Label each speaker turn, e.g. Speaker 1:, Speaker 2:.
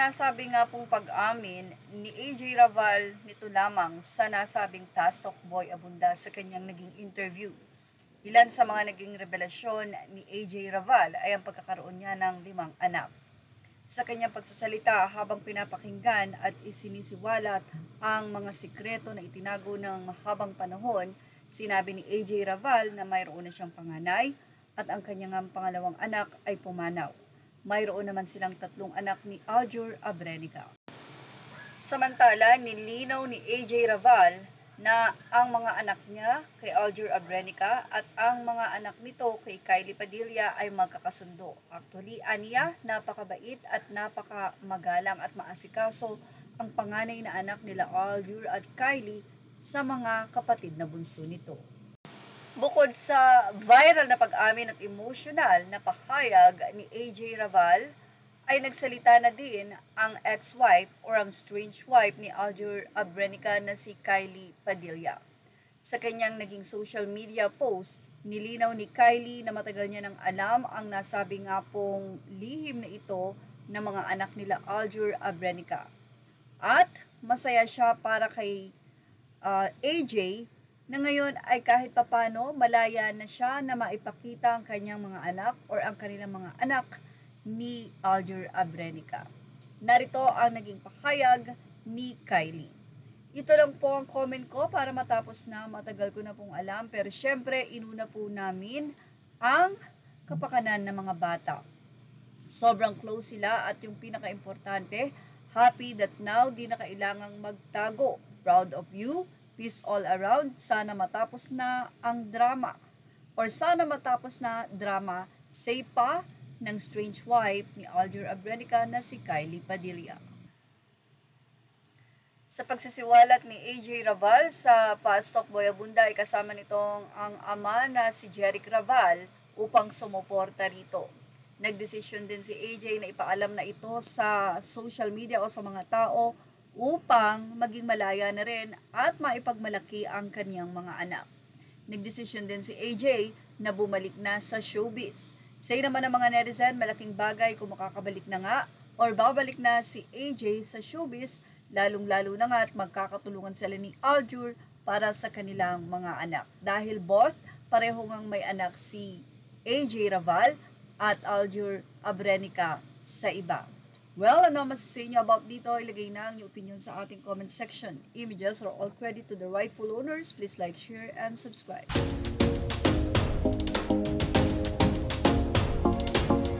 Speaker 1: nasabi nga pong pag-amin ni AJ Raval nito lamang sa nasabing Pastok Boy Abunda sa kanyang naging interview. Ilan sa mga naging revelasyon ni AJ Raval ay ang pagkakaroon niya ng 5 anak. Sa kanyang pagsasalita habang pinapakinggan at isinisiwalat ang mga sikreto na itinago ng mahabang panahon, sinabi ni AJ Raval na mayroon na siyang panganay at ang kanyang pangalawang anak ay pumanaw. Mayroon naman silang 3 anak ni Aljur Abrenica. Samantala, nilinaw ni AJ Raval na ang mga anak niya kay Aljur Abrenica at ang mga anak nito kay Kylie Padilla ay magkakasundo. Actually, aniya, napakabait at napakamagalang at maasikaso ang panganay na anak nila Aljur at Kylie sa mga kapatid na bunso nito. Bukod sa viral na pag-amin at emosyonal na pahayag ni AJ Raval, ay nagsalita na din ang ex-wife or ang strange wife ni Aljur Abrenica na si Kylie Padilla. Sa kanyang naging social media post, nilinaw ni Kylie na matagal niya nang alam ang nasabi nga pong lihim na ito ng mga anak nila Aljur Abrenica. At masaya siya para kay AJ na ngayon ay kahit papano malaya na siya na maipakita ang kanyang mga anak or ang kanilang mga anak ni Aljur Abrenica. Narito ang naging pahayag ni Kylie. Ito lang po ang comment ko para matapos na, matagal ko na pong alam, pero syempre inuna po namin ang kapakanan ng mga bata. Sobrang close sila at yung pinaka-importante, happy that now di na kailangang magtago. Proud of you. Peace all around. Sana matapos na ang drama. Or sana matapos na drama, say pa ng strange wife ni Aljur Abrenica na si Kylie Padilla. Sa pagsisiwalat ni AJ Raval sa Pastok Boy Abunda ay kasama nitong ang ama na si Jeric Raval upang sumuporta rito. Nagdesisyon din si AJ na ipaalam na ito sa social media o sa mga tao upang maging malaya na rin at maipagmalaki ang kaniyang mga anak. Nagdesisyon din si AJ na bumalik na sa showbiz. Say naman ng mga netizen, malaking bagay kung makakabalik na nga or babalik na si AJ sa showbiz, lalong-lalo na nga at magkakatulungan sila ni Aljur para sa kanilang mga anak. Dahil both, pareho ngang may anak si AJ Raval at Aljur Abrenica sa iba. Well, ano masasabi niyo about dito? Ilagay na ang inyong opinion sa ating comment section. Images are all credit to the rightful owners. Please like, share, and subscribe.